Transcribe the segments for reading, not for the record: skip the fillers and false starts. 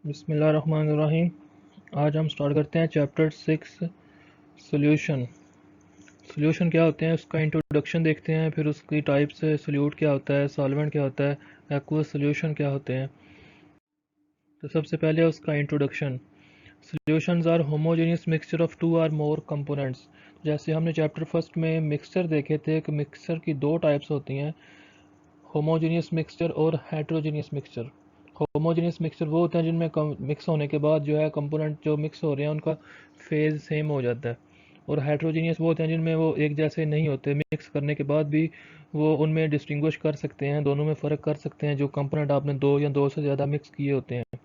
बिस्मिल्लाहिर्रहमानिर्रहीम। आज हम स्टार्ट करते हैं चैप्टर 6 सोल्यूशन। सोल्यूशन क्या होते हैं उसका इंट्रोडक्शन देखते हैं, फिर उसकी टाइप्स है, सोल्यूट क्या होता है, सॉल्वेंट क्या होता है, एक्वस सोल्यूशन क्या होते हैं। तो सबसे पहले उसका introduction. Solutions are homogeneous mixture of two or more components. जैसे हमने चैप्टर फर्स्ट में मिक्सचर देखे थे कि मिक्सचर की दो टाइप्स होती हैं, होमोजेनियस मिक्सचर और हेट्रोजेनियस मिक्सचर। होमोजेनियस मिक्सचर वो होते हैं जिनमें मिक्स होने के बाद जो है कंपोनेंट जो मिक्स हो रहे हैं उनका फेज सेम हो जाता है, और हेट्रोजेनियस वो होते हैं जिनमें वो एक जैसे नहीं होते, मिक्स करने के बाद भी वो उनमें डिस्टिंग्विश कर सकते हैं, दोनों में फ़र्क कर सकते हैं जो कंपोनेंट आपने दो या दो से ज़्यादा मिक्स किए होते हैं।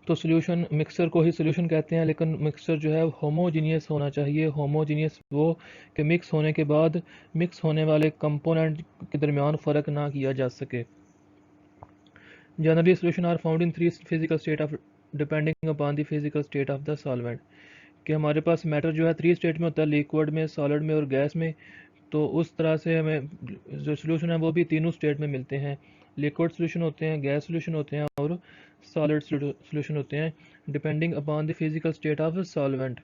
तो सोल्यूशन मिक्सर को ही सोल्यूशन कहते हैं, लेकिन मिक्सर जो है होमोजीनियस होना चाहिए। होमोजीनियस वो कि मिक्स होने के बाद मिक्स होने वाले कंपोनेंट के दरमियान फ़र्क ना किया जा सके। Generally solution are found in three physical state of depending upon the physical state of the solvent. कि हमारे पास मैटर जो है थ्री स्टेट में होता है, लिक्विड में, सॉलिड में और गैस में। तो उस तरह से हमें जो सोल्यूशन है वो भी तीनों स्टेट में मिलते हैं। लिक्विड सोल्यूशन होते हैं, गैस सोल्यूशन होते हैं और सॉलिड सोल्यूशन होते हैं, depending upon the physical state of solvent.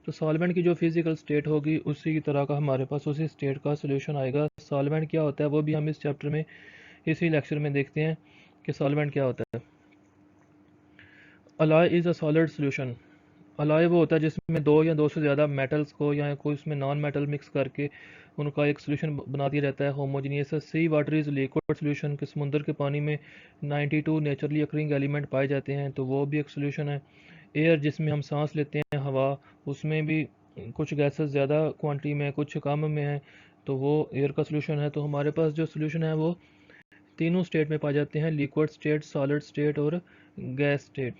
तो सॉल्वेंट की जो फिजिकल स्टेट होगी उसी की तरह का हमारे पास उसी स्टेट का सोल्यूशन आएगा। सॉल्वेंट क्या होता है वो भी हम इस चैप्टर में, इसी लेक्चर में देखते हैं कि सॉल्वेंट क्या होता है। Alloy is a solid solution. Alloy वो होता है जिसमें दो या दो से ज़्यादा मेटल्स को या कोई उसमें नॉन मेटल मिक्स करके उनका एक सोल्यूशन बना दिया जाता है homogeneous. Sea water is liquid solution. कि समुद्र के पानी में 92 नेचुरली अकरिंग एलिमेंट पाए जाते हैं, तो वो भी एक सोल्यूशन है। एयर जिसमें हम सांस लेते हैं, हवा, उसमें भी कुछ गैसेस ज़्यादा क्वांटिटी में कुछ कम में है, तो वो एयर का सोल्यूशन है। तो हमारे पास जो सोल्यूशन है वो तीनों स्टेट में पाए जाते हैं, लिक्विड स्टेट, सॉलिड स्टेट और gas state.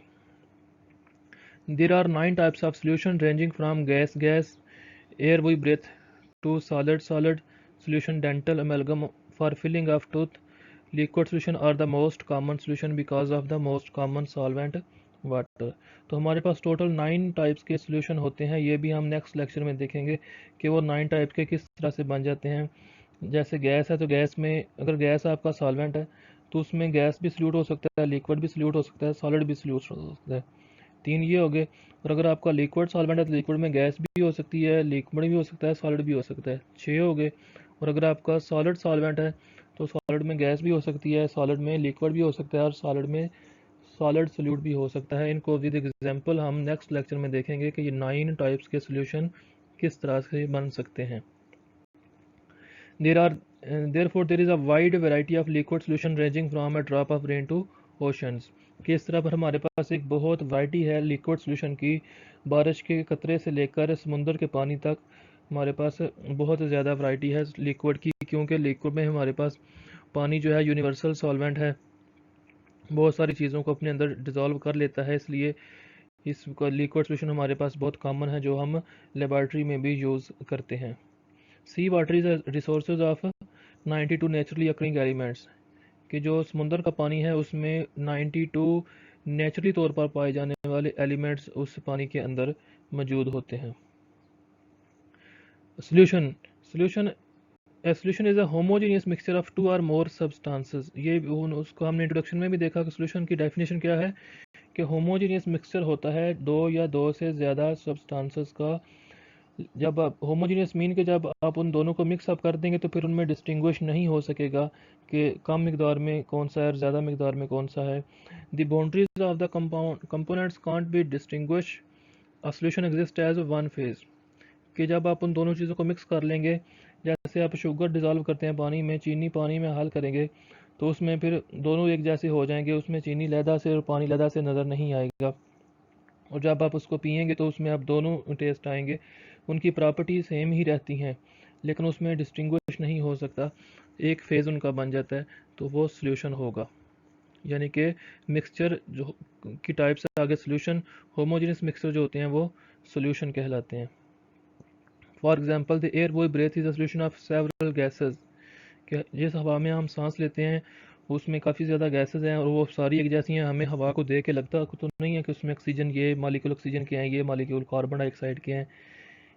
There are 9 types of solution ranging from gas, air we breathe, to solid solution, dental amalgam for filling of tooth. Liquid solution are the most common solution because of the most common solvent water. तो हमारे पास total 9 types के solution होते हैं, ये भी हम next lecture में देखेंगे कि वो 9 टाइप के किस तरह से बन जाते हैं। जैसे गैस है तो गैस में अगर गैस आपका सॉल्वेंट है तो उसमें गैस भी सल्यूट हो सकता है, लिक्विड भी सल्यूट हो सकता है, सॉलिड भी सल्यूट हो सकता है। तीन ये हो गए। और अगर आपका लिक्विड सॉल्वेंट है तो लिक्विड में गैस भी हो सकती है, लिक्विड भी हो सकता है, सॉलिड भी हो सकता है। छः हो गए। और अगर आपका सॉलिड सॉल्वेंट है तो सॉलिड में गैस भी हो सकती है, सॉलिड में लिक्विड भी हो सकता है और सॉलिड में सॉलिड सोल्यूट भी हो सकता है। इनको विद एग्जांपल हम नेक्स्ट लेक्चर में देखेंगे कि ये 9 टाइप्स के सोल्यूशन किस तरह से बन सकते हैं। Therefore there is a wide variety of liquid solution ranging from a drop of rain to oceans। कि इस तरह पर हमारे पास एक बहुत वैरायटी है लिक्विड सोल्यूशन की, बारिश के कतरे से लेकर समुंदर के पानी तक हमारे पास बहुत ज़्यादा वैरायटी है लिक्विड की, क्योंकि लिक्विड में हमारे पास पानी जो है यूनिवर्सल सॉल्वेंट है, बहुत सारी चीज़ों को अपने अंदर डिज़ोल्व कर लेता है, इसलिए इस लिक्विड सोल्यूशन हमारे पास बहुत कॉमन है जो हम लेबॉर्ट्री में भी यूज़ करते हैं। Sea water is resources of 92 naturally occurring elements. कि जो समुंदर का पानी है उसमें 92 नेचुरली तौर पर पाए जाने वाले एलिमेंट्स उस पानी के अंदर मौजूद होते हैं। Solution solution solution is a homogeneous mixture of two or more substances. ये उसको हमने इंट्रोडक्शन में भी देखा कि सोल्यूशन की डेफिनेशन क्या है, कि होमोजेनियस मिक्सचर होता है दो या दो से ज़्यादा सब्सटेंसेस का। जब आप होमोजेनियस मीन के जब आप उन दोनों को मिक्स अप कर देंगे तो फिर उनमें डिस्टिंग्विश नहीं हो सकेगा कि कम मिकदार में कौन सा है और ज़्यादा मिकदार में कौन सा है। The boundaries of the components can't be distinguish. A solution exist as one phase. कि जब आप उन दोनों चीज़ों को मिक्स कर लेंगे, जैसे आप शुगर डिज़ोल्व करते हैं पानी में, चीनी पानी में हल करेंगे तो उसमें फिर दोनों एक जैसे हो जाएंगे, उसमें चीनी लहदा से और पानी लहदा से नज़र नहीं आएगा। और जब आप उसको पियेंगे तो उसमें आप दोनों टेस्ट आएंगे, उनकी प्रॉपर्टी सेम ही रहती हैं लेकिन उसमें डिस्टिंग्विश नहीं हो सकता, एक फेज़ उनका बन जाता है, तो वो सोल्यूशन होगा। यानी कि मिक्सचर जो की टाइप से आगे सोल्यूशन, होमोजेनियस मिक्सचर जो होते हैं वो सोल्यूशन कहलाते हैं। For example the air we breathe is a solution of several gases. कि जिस हवा में हम सांस लेते हैं उसमें काफ़ी ज़्यादा गैसेस हैं और वो सारी एक जैसी हैं, हमें हवा को देख के लगता तो नहीं है कि उसमें ऑक्सीजन, ये मालिक्यूल ऑक्सीजन के हैं, ये मालिक्यूल कार्बन डाइऑक्साइड के हैं,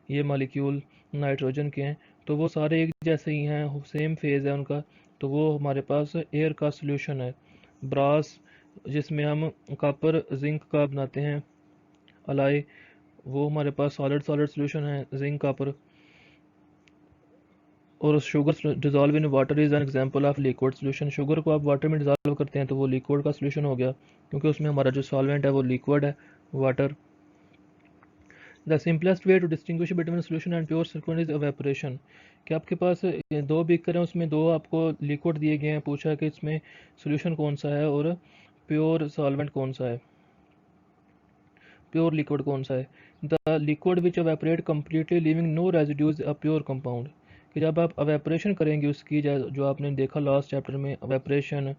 ये मालिक्यूल नाइट्रोजन के हैं, तो वो सारे एक जैसे ही हैं, सेम फेज़ है उनका। तो वो हमारे पास एयर का सोल्यूशन है। ब्रास जिसमें हम कॉपर जिंक का बनाते हैं अलाय, वो हमारे पास सॉलिड सॉलिड सोल्यूशन है जिंक कॉपर। और sugar dissolve in water is an example of liquid solution. Sugar को आप वाटर में डिजॉल्व करते हैं तो वो लिक्विड का सोल्यूशन हो गया, क्योंकि उसमें हमारा जो सॉल्वेंट है वो लिक्विड है, water. The simplest way to distinguish between solution and pure solvent is evaporation. कि आपके पास दो बीकर हैं, उसमें दो आपको लिक्विड दिए गए हैं, पूछा है कि इसमें सोल्यूशन कौन सा है और प्योर सॉल्वेंट कौन सा है, प्योर लिक्विड कौन सा है। The liquid which evaporate completely leaving no residues a pure compound. कि जब आप एवेपोरेशन करेंगे उसकी, जो आपने देखा लास्ट चैप्टर में, evaporation,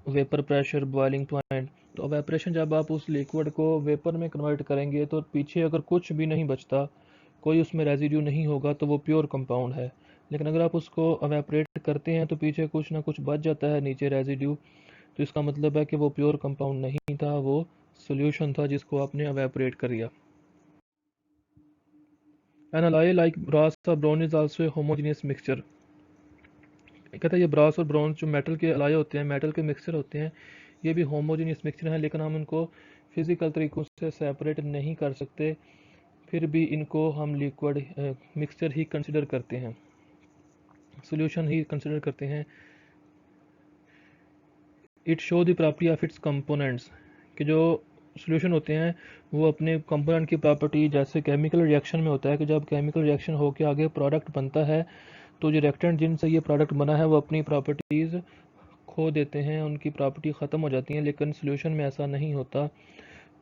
vapour pressure, boiling point, तो एवेपोरेशन जब आप उस लिक्विड को वेपर में कन्वर्ट करेंगे तो पीछे अगर कुछ भी नहीं बचता, कोई उसमें रेजिड्यू नहीं होगा, तो वो प्योर कंपाउंड है। लेकिन अगर आप उसको एवेपोरेट करते हैं तो पीछे कुछ ना कुछ बच जाता है नीचे रेजिड्यू, तो इसका मतलब है कि वो प्योर कंपाउंड नहीं था, वो सोल्यूशन था जिसको आपने एवेपोरेट कर दिया। An alloy like brass or bronze is also a homogeneous mixture। कहता है ये ब्रास और ब्रॉन्ज जो मेटल के अलाय होते हैं, मेटल के मिक्सचर होते हैं, ये भी होमोजेनियस मिक्सचर हैं, लेकिन हम इनको फिजिकल तरीकों से सेपरेट नहीं कर सकते, फिर भी इनको हम लिक्विड मिक्सचर ही कंसिडर करते हैं, सोल्यूशन ही कंसिडर करते हैं। It show the property of its components. कि जो सोल्यूशन होते हैं वो अपने कंपोनेंट की प्रॉपर्टी, जैसे केमिकल रिएक्शन में होता है कि जब केमिकल रिएक्शन होकर आगे प्रोडक्ट बनता है तो जो रिएक्टेंट जिनसे ये प्रोडक्ट बना है वो अपनी प्रॉपर्टीज़ खो देते हैं, उनकी प्रॉपर्टी ख़त्म हो जाती हैं। लेकिन सोल्यूशन में ऐसा नहीं होता,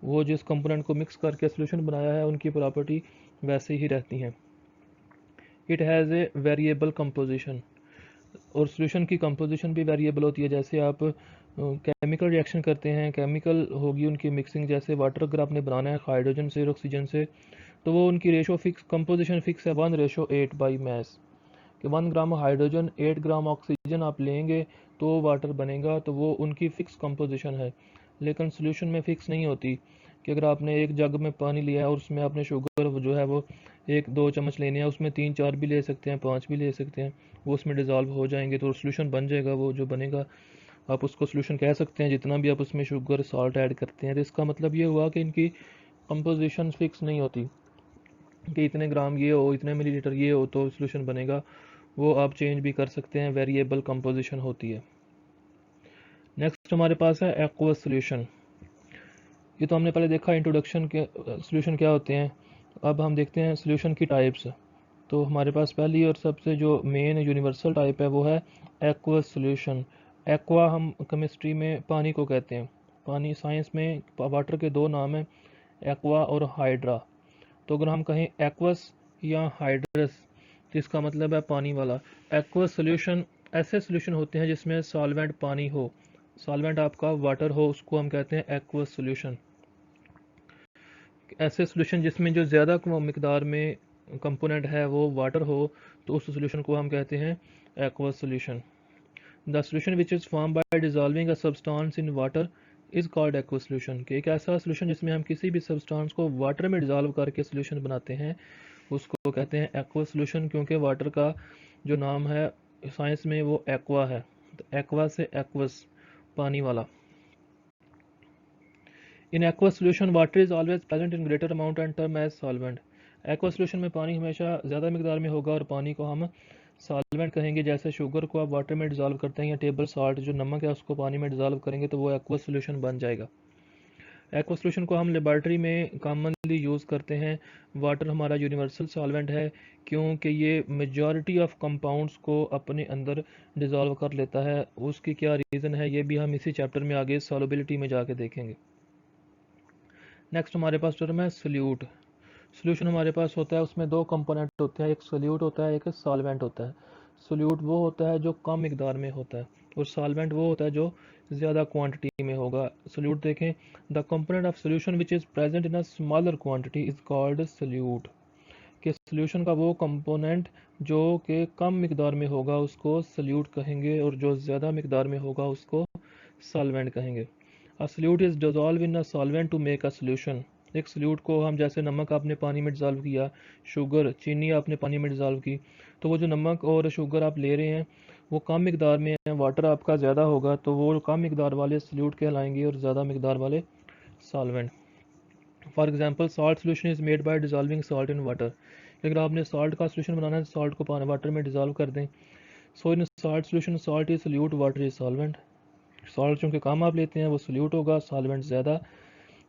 वो जिस कंपोनेंट को मिक्स करके सोल्यूशन बनाया है उनकी प्रॉपर्टी वैसे ही रहती हैं। It has a variable composition. और सोल्यूशन की कंपोजिशन भी वेरिएबल होती है। जैसे आप केमिकल रिएक्शन करते हैं, केमिकल होगी उनकी मिक्सिंग, जैसे वाटर अगर आपने बनाना है हाइड्रोजन से और ऑक्सीजन से, तो वो उनकी रेशो फिक्स, कंपोजिशन फिक्स है 1:8 बाई मैस। कि 1 ग्राम हाइड्रोजन 8 ग्राम ऑक्सीजन आप लेंगे तो वाटर बनेगा, तो वो उनकी फ़िक्स कंपोजिशन है। लेकिन सोल्यूशन में फ़िक्स नहीं होती कि अगर आपने एक जग में पानी लिया है और उसमें आपने शुगर जो है वो 1-2 चम्मच लेने हैं, उसमें 3-4 भी ले सकते हैं, 5 भी ले सकते हैं, वो उसमें डिज़ोल्व हो जाएंगे तो सोल्यूशन बन जाएगा। वो जो बनेगा आप उसको सोल्यूशन कह सकते हैं, जितना भी आप उसमें शुगर साल्ट ऐड करते हैं। तो इसका मतलब ये हुआ कि इनकी कंपोजिशन फिक्स नहीं होती कि इतने ग्राम ये हो, इतने मिलीलीटर ये हो तो सोल्यूशन बनेगा, वो आप चेंज भी कर सकते हैं, वेरिएबल कंपोजिशन होती है। नेक्स्ट हमारे पास है एक्वस सोल्यूशन। ये तो हमने पहले देखा इंट्रोडक्शन के सोल्यूशन क्या होते हैं। अब हम देखते हैं सोल्यूशन की टाइप्स। तो हमारे पास पहली और सबसे जो मेन यूनिवर्सल टाइप है वो है एक्वस सोल्यूशन। एक्वा हम केमिस्ट्री में पानी को कहते हैं, पानी साइंस में वाटर के दो नाम हैं, एक्वा और हाइड्रा। तो अगर हम कहें एक्वस या हाइड्रस तो इसका मतलब है पानी वाला। एक्वस सोल्यूशन ऐसे सोल्यूशन होते हैं जिसमें सॉल्वेंट पानी हो, सॉल्वेंट आपका वाटर हो, उसको हम कहते हैं एक्वस सोल्यूशन। ऐसे सोल्यूशन जिसमें जो ज़्यादा मिकदार में कंपोनेंट है वो वाटर हो, तो उस सोल्यूशन को हम कहते हैं aqueous solution. The solution which is form by dissolving a substance in water is called aqueous solution. कि एक ऐसा सोल्यूशन जिसमें हम किसी भी सब्सटेंस को वाटर में डिजॉल्व करके सोल्यूशन बनाते हैं उसको कहते हैं एक्वस सोल्यूशन, क्योंकि वाटर का जो नाम है साइंस में वो एक्वा है, तो एक्वा से एक्वस पानी वाला। In aqua solution water is always present in greater amount and term as solvent. Aqua solution में पानी हमेशा ज़्यादा मिकदार में होगा और पानी को हम सॉल्वेंट कहेंगे। जैसे शुगर को आप वाटर में डिजॉल्व करते हैं या टेबल साल्ट जो नमक है उसको पानी में डिजॉल्व करेंगे तो वो एक्वा सोल्यूशन बन जाएगा। एक्वा सोल्यूशन को हम लेबॉर्ट्री में कॉमनली यूज़ करते हैं। वाटर हमारा यूनिवर्सल सॉल्वेंट है क्योंकि ये मेजॉरिटी ऑफ कंपाउंड्स को अपने अंदर डिज़ोल्व कर लेता है। उसकी क्या रीज़न है ये भी हम इसी चैप्टर में आगे सॉल्युबिलिटी में जाके देखेंगे। नेक्स्ट हमारे पास टर्म है सोल्यूट। सोल्यूशन हमारे पास होता है, उसमें दो कंपोनेंट होते हैं, एक सोल्यूट होता है, एक सॉल्वेंट होता है। सोल्यूट वो होता है जो कम मिकदार में होता है और सॉल्वेंट वो होता है जो ज़्यादा क्वांटिटी में होगा। सोल्यूट देखें, the component of solution which is present in a smaller quantity is called solute. कि सोल्यूशन का वो कंपोनेंट जो कि कम मिकदार में होगा उसको सोल्यूट कहेंगे और जो ज़्यादा मिकदार में होगा उसको सॉल्वेंट कहेंगे। A solute is dissolve in a solvent to make a solution. एक सोल्यूट को हम, जैसे नमक आपने पानी में डिज़ोल्व किया, शुगर चीनी आपने पानी में डिज़ोल्व की, तो वो जो नमक और शुगर आप ले रहे हैं वो कम मिकदार में है, वाटर आपका ज़्यादा होगा तो वो कम मिकदार वाले सल्यूट कहलाएंगे और ज़्यादा मिकदार वाले solvent. For example salt solution is made by dissolving salt in water. अगर आपने सॉल्ट का सोल्यूशन बनाना है तो सॉल्ट को पानी वाटर में डिजॉल्व कर दें। So in salt solution salt is solute, water is solvent. Salt चूँकि कम आप लेते हैं वो सल्यूट होगा, सॉल्वेंट ज़्यादा,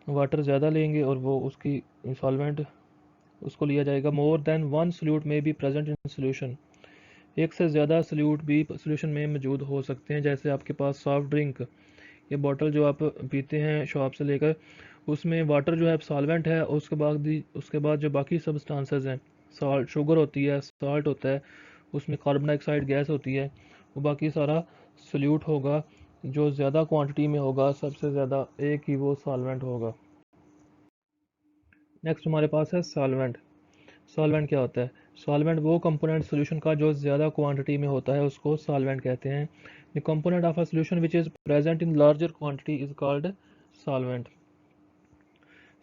वाटर ज़्यादा लेंगे और वो उसकी सॉल्वेंट उसको लिया जाएगा। मोर देन वन सल्यूट में बी प्रेजेंट इन सोल्यूशन। एक से ज़्यादा सल्यूट भी सोल्यूशन में मौजूद हो सकते हैं। जैसे आपके पास सॉफ्ट ड्रिंक, ये बॉटल जो आप पीते हैं शॉप से लेकर, उसमें वाटर जो है सॉल्वेंट है, और उसके बाद जो बाकी सब्सटेंसेस हैं, सॉल्ट शुगर होती है, सॉल्ट होता है, उसमें कार्बन डाइऑक्साइड गैस होती है, वो बाकी सारा सल्यूट होगा। जो ज़्यादा क्वांटिटी में होगा, सबसे ज़्यादा एक ही वो सॉल्वेंट होगा। नेक्स्ट हमारे पास है सॉल्वेंट। सॉल्वेंट क्या होता है? सॉल्वेंट वो कंपोनेंट सोल्यूशन का जो ज़्यादा क्वांटिटी में होता है उसको सॉल्वेंट कहते हैं। The component of a solution which is present in larger quantity is called solvent.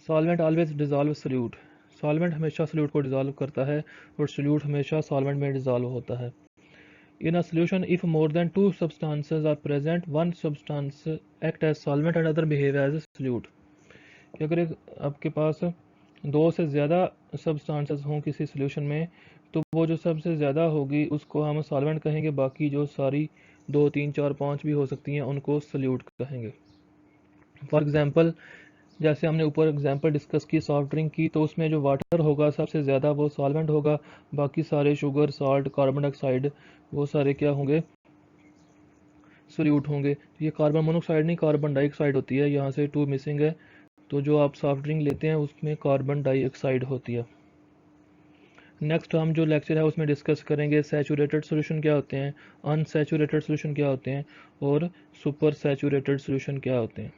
Solvent always dissolve solute. Solvent हमेशा सल्यूट को डिजॉल्व करता है और सल्यूट हमेशा सॉल्वेंट में डिजॉल्व होता है। In a solution if more than two substances are present, one substance act as solvent and other behave as solute. अगर आपके पास दो से ज़्यादा सब्सटेंसेस हों किसी सोल्यूशन में, तो वो जो सबसे ज़्यादा होगी उसको हम सॉल्वेंट कहेंगे, बाकी जो सारी 2, 3, 4, 5 भी हो सकती हैं उनको सल्यूट कहेंगे। फॉर एग्जांपल, जैसे हमने ऊपर एग्जांपल डिस्कस की सॉफ्ट ड्रिंक की, तो उसमें जो वाटर होगा सबसे ज़्यादा वो सॉल्वेंट होगा, बाकी सारे शुगर, सॉल्ट, कार्बन डाइऑक्साइड, वो सारे क्या होंगे? सॉल्यूट होंगे। तो ये कार्बन मोनोऑक्साइड नहीं, कार्बन डाइऑक्साइड होती है, यहाँ से 2 मिसिंग है। तो जो आप सॉफ्ट ड्रिंक लेते हैं उसमें कार्बन डाइऑक्साइड होती है। नेक्स्ट हम जो लेक्चर है उसमें डिस्कस करेंगे सैचुरेटेड सॉल्यूशन क्या होते हैं, अनसैचुरेटेड सॉल्यूशन क्या होते हैं और सुपर सैचुरेटेड सॉल्यूशन क्या होते हैं।